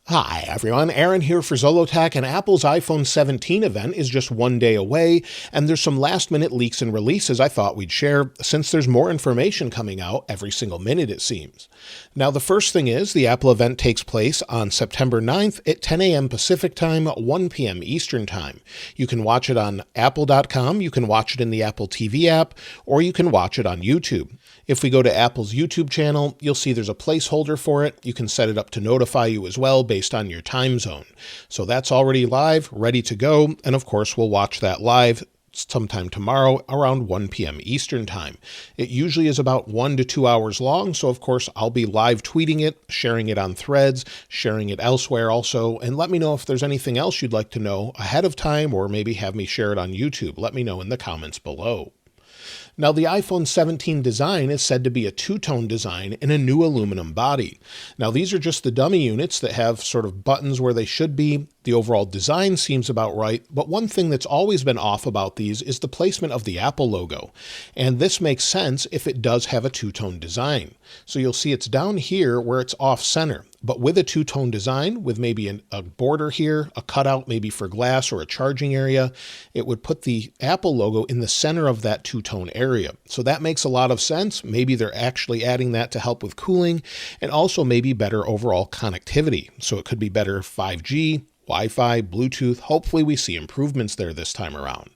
Hi everyone, Aaron here for Zollotech, and Apple's iPhone 17 event is just one day away, and there's some last-minute leaks and releases I thought we'd share, since there's more information coming out every single minute it seems. Now the first thing is, the Apple event takes place on September 9th at 10 a.m. Pacific Time, 1 p.m. Eastern Time. You can watch it on Apple.com, you can watch it in the Apple TV app, or you can watch it on YouTube. If we go to Apple's YouTube channel, you'll see there's a placeholder for it. You can set it up to notify you as well based on your time zone. So that's already live, ready to go, and of course we'll watch that live sometime tomorrow around 1 p.m. Eastern Time. It usually is about 1 to 2 hours long, so of course I'll be live tweeting it, sharing it on Threads, sharing it elsewhere also, and let me know if there's anything else you'd like to know ahead of time, or maybe have me share it on YouTube. Let me know in the comments below. Now, the iPhone 17 design is said to be a two-tone design in a new aluminum body. Now, these are just the dummy units that have sort of buttons where they should be. The overall design seems about right, but one thing that's always been off about these is the placement of the Apple logo. And this makes sense if it does have a two-tone design. So you'll see it's down here where it's off-center. But with a two-tone design, with maybe a border here, a cutout maybe for glass or a charging area, it would put the Apple logo in the center of that two-tone area. So that makes a lot of sense. Maybe they're actually adding that to help with cooling, and also maybe better overall connectivity. So it could be better 5G, Wi-Fi, Bluetooth. Hopefully we see improvements there this time around.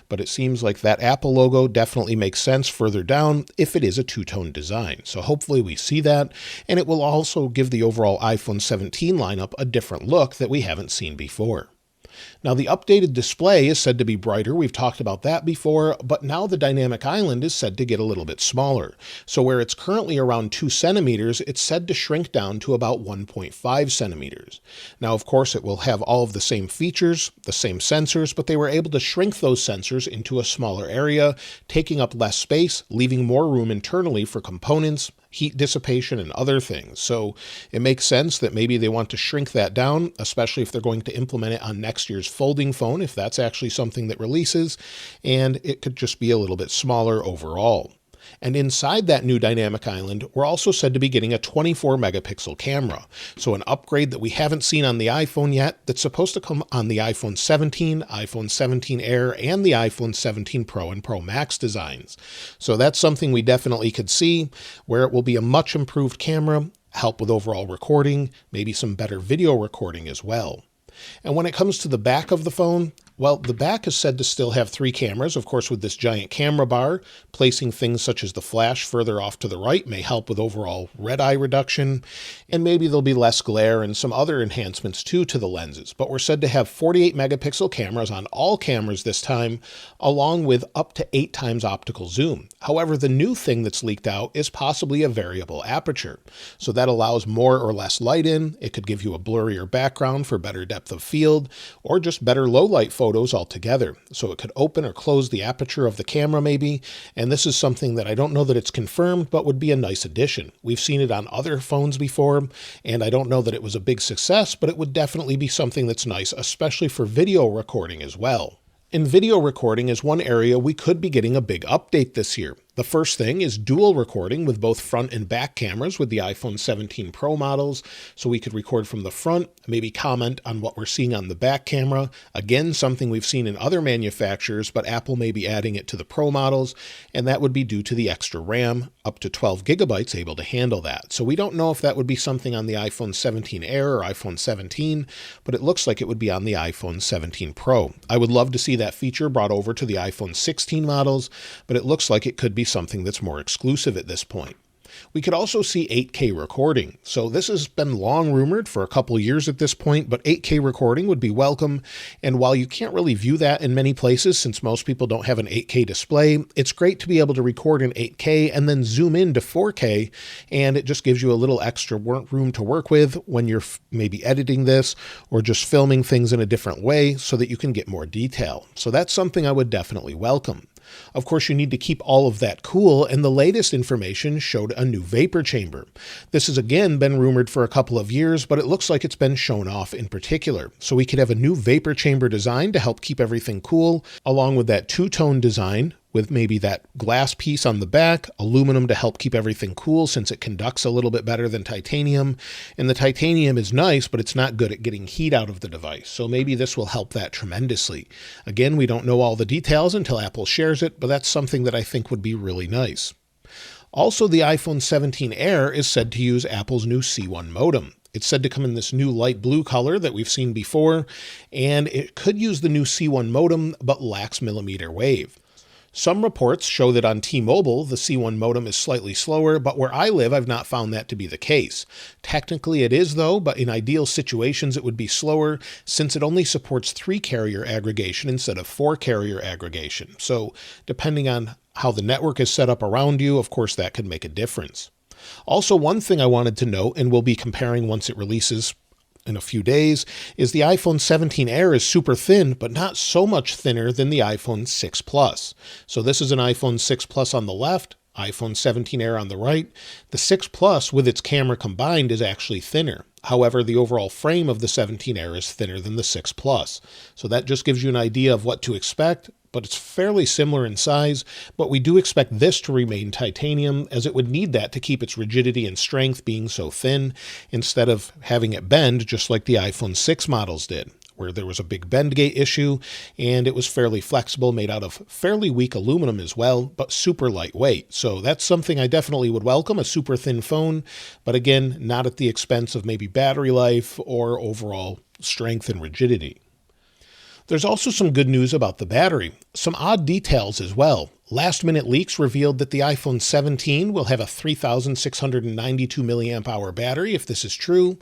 But it seems like that Apple logo definitely makes sense further down if it is a two-tone design. So hopefully we see that, and it will also give the overall iPhone 17 lineup a different look that we haven't seen before. Now, the updated display is said to be brighter. We've talked about that before, but now the dynamic island is said to get a little bit smaller. So where it's currently around 2 centimeters, it's said to shrink down to about 1.5 centimeters. Now, of course, it will have all of the same features, the same sensors, but they were able to shrink those sensors into a smaller area, taking up less space, leaving more room internally for components, heat dissipation, and other things. So it makes sense that maybe they want to shrink that down, especially if they're going to implement it on next year's folding phone, if that's actually something that releases, and it could just be a little bit smaller overall. And inside that new dynamic island, we're also said to be getting a 24 megapixel camera. So an upgrade that we haven't seen on the iPhone yet, that's supposed to come on the iPhone 17, iPhone 17 Air, and the iPhone 17 Pro and Pro Max designs. So that's something we definitely could see, where it will be a much improved camera, help with overall recording, maybe some better video recording as well. And when it comes to the back of the phone, well, the back is said to still have 3 cameras, of course, with this giant camera bar. Placing things such as the flash further off to the right may help with overall red eye reduction, and maybe there'll be less glare and some other enhancements too to the lenses. But we're said to have 48 megapixel cameras on all cameras this time, along with up to 8 times optical zoom. However, the new thing that's leaked out is possibly a variable aperture. So that allows more or less light in. It could give you a blurrier background for better depth of field, or just better low light photos altogether. So it could open or close the aperture of the camera maybe, and this is something that I don't know that it's confirmed, but would be a nice addition. We've seen it on other phones before, and I don't know that it was a big success, but it would definitely be something that's nice, especially for video recording as well. In video recording is one area we could be getting a big update this year. The first thing is dual recording with both front and back cameras with the iPhone 17 Pro models, so we could record from the front, maybe comment on what we're seeing on the back camera. Again, something we've seen in other manufacturers, but Apple may be adding it to the Pro models, and that would be due to the extra RAM, up to 12 gigabytes able to handle that. So we don't know if that would be something on the iPhone 17 Air or iPhone 17, but it looks like it would be on the iPhone 17 Pro. I would love to see that feature brought over to the iPhone 16 models, but it looks like it could be something that's more exclusive at this point. We could also see 8K recording. So this has been long rumored for a couple years at this point, but 8K recording would be welcome. And while you can't really view that in many places, since most people don't have an 8K display, it's great to be able to record in 8K and then zoom in to 4K. And it just gives you a little extra room to work with when you're maybe editing this or just filming things in a different way so that you can get more detail. So that's something I would definitely welcome. Of course, you need to keep all of that cool, and the latest information showed a new vapor chamber. This has again been rumored for a couple of years, but it looks like it's been shown off in particular. So we could have a new vapor chamber design to help keep everything cool, along with that two-tone design with maybe that glass piece on the back, aluminum to help keep everything cool since it conducts a little bit better than titanium. And the titanium is nice, but it's not good at getting heat out of the device. So maybe this will help that tremendously. Again, we don't know all the details until Apple shares it, but that's something that I think would be really nice. Also, the iPhone 17 Air is said to use Apple's new C1 modem. It's said to come in this new light blue color that we've seen before, and it could use the new C1 modem but lacks millimeter wave. Some reports show that on T-Mobile, the C1 modem is slightly slower, but where I live, I've not found that to be the case. Technically it is though, but in ideal situations it would be slower since it only supports 3-carrier aggregation instead of 4-carrier aggregation. So depending on how the network is set up around you, of course that could make a difference. Also, one thing I wanted to note, and we'll be comparing once it releases in a few days, is the iPhone 17 Air is super thin, but not so much thinner than the iPhone 6 Plus. So this is an iPhone 6 Plus on the left, iPhone 17 Air on the right. The 6 Plus with its camera combined is actually thinner. However, the overall frame of the 17 Air is thinner than the 6 Plus. So that just gives you an idea of what to expect, but it's fairly similar in size, but we do expect this to remain titanium as it would need that to keep its rigidity and strength being so thin instead of having it bend just like the iPhone 6 models did, where there was a big bend gate issue and it was fairly flexible, made out of fairly weak aluminum as well, but super lightweight. So that's something I definitely would welcome, a super thin phone, but again, not at the expense of maybe battery life or overall strength and rigidity. There's also some good news about the battery, some odd details as well. Last-minute leaks revealed that the iPhone 17 will have a 3,692 mAh battery, if this is true,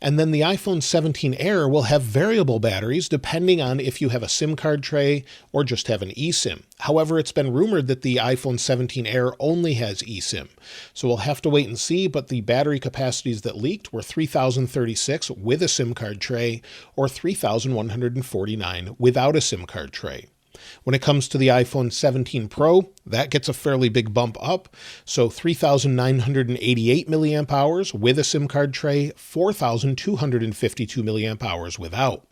and then the iPhone 17 Air will have variable batteries depending on if you have a SIM card tray or just have an eSIM. However, it's been rumored that the iPhone 17 Air only has eSIM, so we'll have to wait and see, but the battery capacities that leaked were 3,036 with a SIM card tray or 3,149 without a SIM card tray. When it comes to the iPhone 17 Pro, that gets a fairly big bump up. So 3,988 milliamp hours with a SIM card tray, 4,252 milliamp hours without.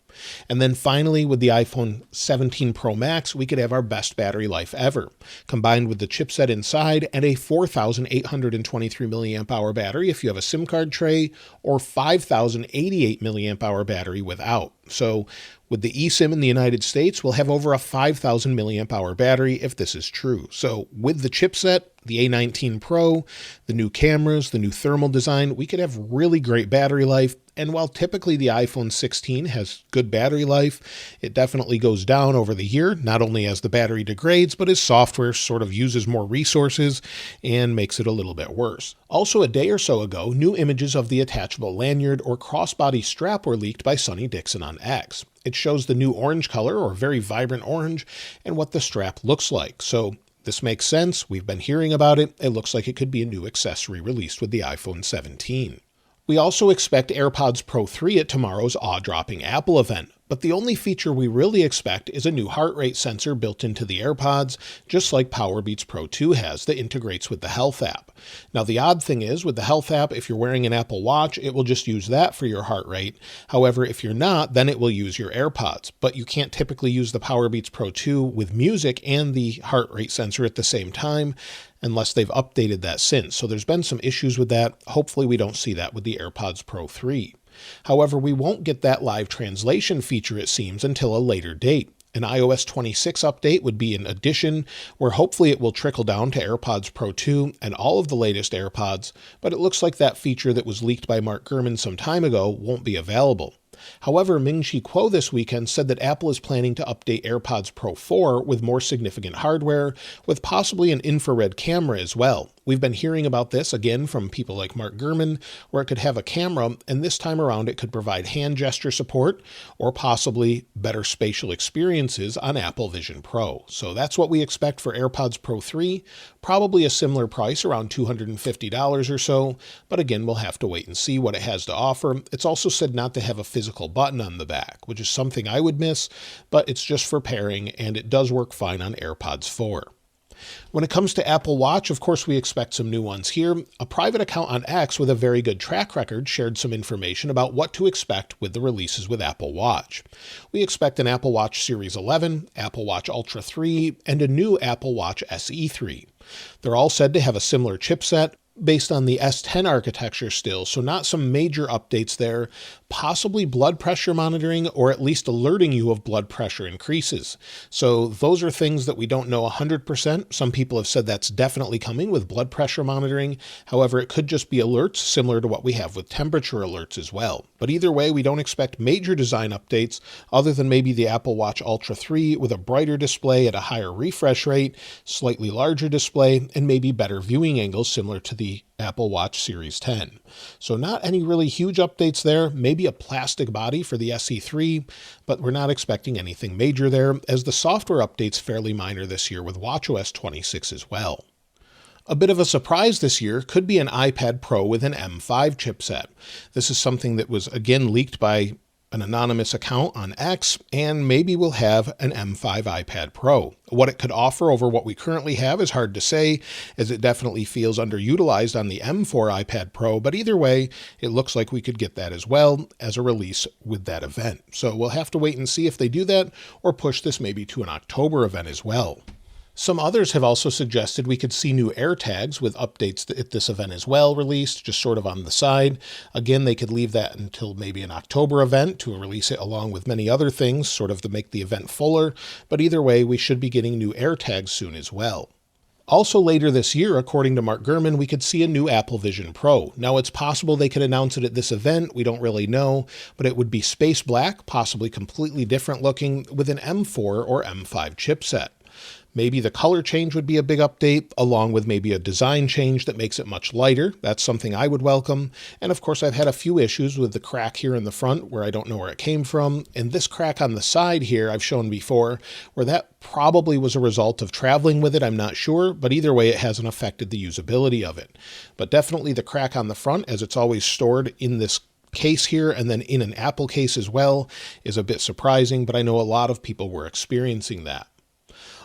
And then finally, with the iPhone 17 Pro Max, we could have our best battery life ever, combined with the chipset inside and a 4,823 milliamp hour battery if you have a SIM card tray, or 5,088 milliamp hour battery without. So with the eSIM in the United States, we'll have over a 5,000 milliamp hour battery if this is true. So with the chipset, the A19 Pro, the new cameras, the new thermal design, we could have really great battery life. And while typically the iPhone 16 has good battery life, it definitely goes down over the year, not only as the battery degrades, but as software sort of uses more resources and makes it a little bit worse. Also, a day or so ago, new images of the attachable lanyard or crossbody strap were leaked by Sonny Dickson on X. It shows the new orange color, or very vibrant orange, and what the strap looks like. So this makes sense. We've been hearing about it. It looks like it could be a new accessory released with the iPhone 17. We also expect AirPods Pro 3 at tomorrow's awe-dropping Apple event, but the only feature we really expect is a new heart rate sensor built into the AirPods, just like Powerbeats Pro 2 has, that integrates with the Health app. Now the odd thing is, with the Health app, if you're wearing an Apple Watch, it will just use that for your heart rate. However, if you're not, then it will use your AirPods, but you can't typically use the Powerbeats Pro 2 with music and the heart rate sensor at the same time, unless they've updated that since. So there's been some issues with that. Hopefully we don't see that with the AirPods Pro 3. However, we won't get that live translation feature, it seems, until a later date. An iOS 26 update would be an addition where hopefully it will trickle down to AirPods Pro 2 and all of the latest AirPods, but it looks like that feature that was leaked by Mark Gurman some time ago won't be available. However, Ming Chi Kuo this weekend said that Apple is planning to update AirPods Pro 4 with more significant hardware, with possibly an infrared camera as well. We've been hearing about this again from people like Mark Gurman, where it could have a camera, and this time around it could provide hand gesture support or possibly better spatial experiences on Apple Vision Pro. So that's what we expect for AirPods Pro 3, probably a similar price, around $250 or so, but again, we'll have to wait and see what it has to offer. It's also said not to have a physical button on the back, which is something I would miss, but it's just for pairing, and it does work fine on AirPods 4. When it comes to Apple Watch, of course, we expect some new ones here. A private account on X with a very good track record shared some information about what to expect with the releases with Apple Watch. We expect an Apple Watch Series 11, Apple Watch Ultra 3, and a new Apple Watch SE 3. They're all said to have a similar chipset, based on the S10 architecture still, so not some major updates there, possibly blood pressure monitoring or at least alerting you of blood pressure increases. So those are things that we don't know 100%. Some people have said that's definitely coming with blood pressure monitoring. However, it could just be alerts similar to what we have with temperature alerts as well. But either way, we don't expect major design updates other than maybe the Apple Watch Ultra 3 with a brighter display at a higher refresh rate, slightly larger display, and maybe better viewing angles similar to the Apple Watch Series 10. So not any really huge updates there, maybe a plastic body for the SE3, but we're not expecting anything major there, as the software update's fairly minor this year with watchOS 26 as well. A bit of a surprise this year could be an iPad Pro with an M5 chipset. This is something that was again leaked by an anonymous account on X, and maybe we'll have an M5 iPad Pro. What it could offer over what we currently have is hard to say, as it definitely feels underutilized on the M4 iPad Pro, but either way, it looks like we could get that as well as a release with that event. So we'll have to wait and see if they do that, or push this maybe to an October event as well. Some others have also suggested we could see new AirTags with updates at this event as well released, just sort of on the side. Again, they could leave that until maybe an October event to release it along with many other things, sort of to make the event fuller. But either way, we should be getting new AirTags soon as well. Also later this year, according to Mark Gurman, we could see a new Apple Vision Pro. Now, it's possible they could announce it at this event. We don't really know, but it would be space black, possibly completely different looking, with an M4 or M5 chipset. Maybe the color change would be a big update, along with maybe a design change that makes it much lighter. That's something I would welcome. And of course, I've had a few issues with the crack here in the front where I don't know where it came from. And this crack on the side here, I've shown before, where that probably was a result of traveling with it. I'm not sure, but either way, it hasn't affected the usability of it. But definitely the crack on the front, as it's always stored in this case here and then in an Apple case as well, is a bit surprising, but I know a lot of people were experiencing that.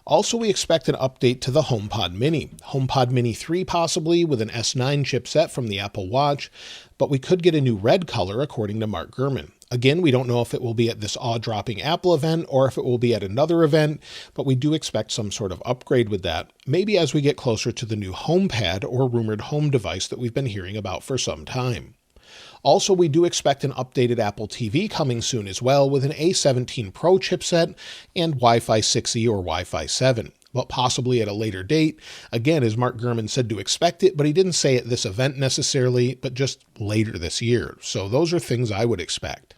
Also, we expect an update to the HomePod Mini. HomePod Mini 3 possibly with an S9 chipset from the Apple Watch, but we could get a new red color according to Mark Gurman. Again, we don't know if it will be at this awe-dropping Apple event or if it will be at another event, but we do expect some sort of upgrade with that, maybe as we get closer to the new HomePad or rumored home device that we've been hearing about for some time. Also, we do expect an updated Apple TV coming soon as well with an A17 Pro chipset and Wi-Fi 6E or Wi-Fi 7, but possibly at a later date. Again, as Mark Gurman said to expect it, but he didn't say at this event necessarily, but just later this year. So those are things I would expect.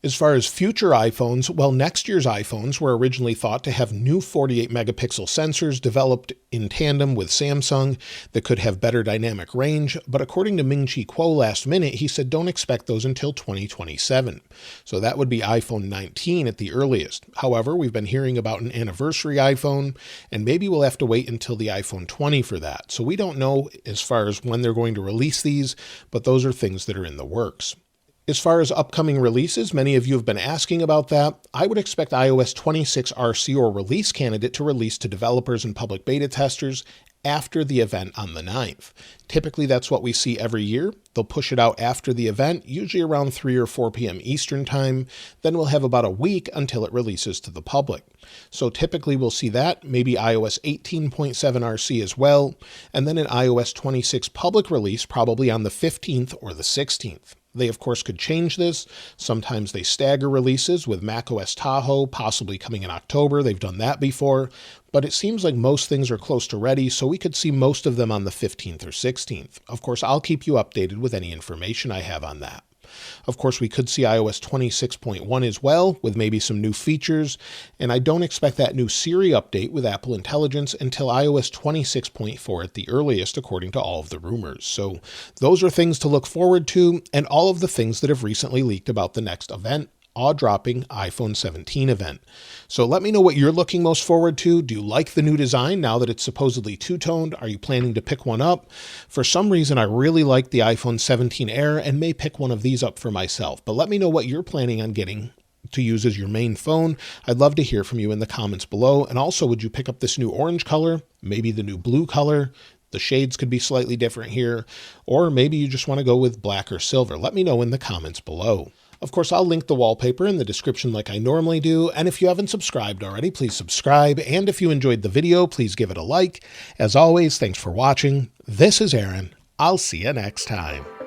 As far as future iPhones, well, next year's iPhones were originally thought to have new 48 megapixel sensors developed in tandem with Samsung that could have better dynamic range, but according to Ming Chi Kuo last minute, he said don't expect those until 2027. So that would be iPhone 19 at the earliest. However, we've been hearing about an anniversary iPhone, and maybe we'll have to wait until the iPhone 20 for that. So we don't know as far as when they're going to release these, but those are things that are in the works. As far as upcoming releases, many of you have been asking about that. I would expect iOS 26 RC or release candidate to release to developers and public beta testers after the event on the 9th. Typically, that's what we see every year. They'll push it out after the event, usually around 3 or 4 p.m. Eastern Time. Then we'll have about a week until it releases to the public. So typically we'll see that, maybe iOS 18.7 RC as well, and then an iOS 26 public release probably on the 15th or the 16th. They, of course, could change this. Sometimes they stagger releases with macOS Tahoe possibly coming in October. They've done that before, but it seems like most things are close to ready, so we could see most of them on the 15th or 16th. Of course, I'll keep you updated with any information I have on that. Of course, we could see iOS 26.1 as well, with maybe some new features, and I don't expect that new Siri update with Apple Intelligence until iOS 26.4 at the earliest, according to all of the rumors. So those are things to look forward to, and all of the things that have recently leaked about the next event, jaw-dropping iPhone 17 event. So let me know what you're looking most forward to. Do you like the new design now that it's supposedly two-toned? Are you planning to pick one up? For some reason, I really like the iPhone 17 Air and may pick one of these up for myself, but let me know what you're planning on getting to use as your main phone? I'd love to hear from you in the comments below. And also, would you pick up this new orange color? Maybe the new blue color? The shades could be slightly different here. Or maybe you just want to go with black or silver. Let me know in the comments below. Of course, I'll link the wallpaper in the description like I normally do. And if you haven't subscribed already, please subscribe. And if you enjoyed the video, please give it a like. As always, thanks for watching. This is Aaron. I'll see you next time.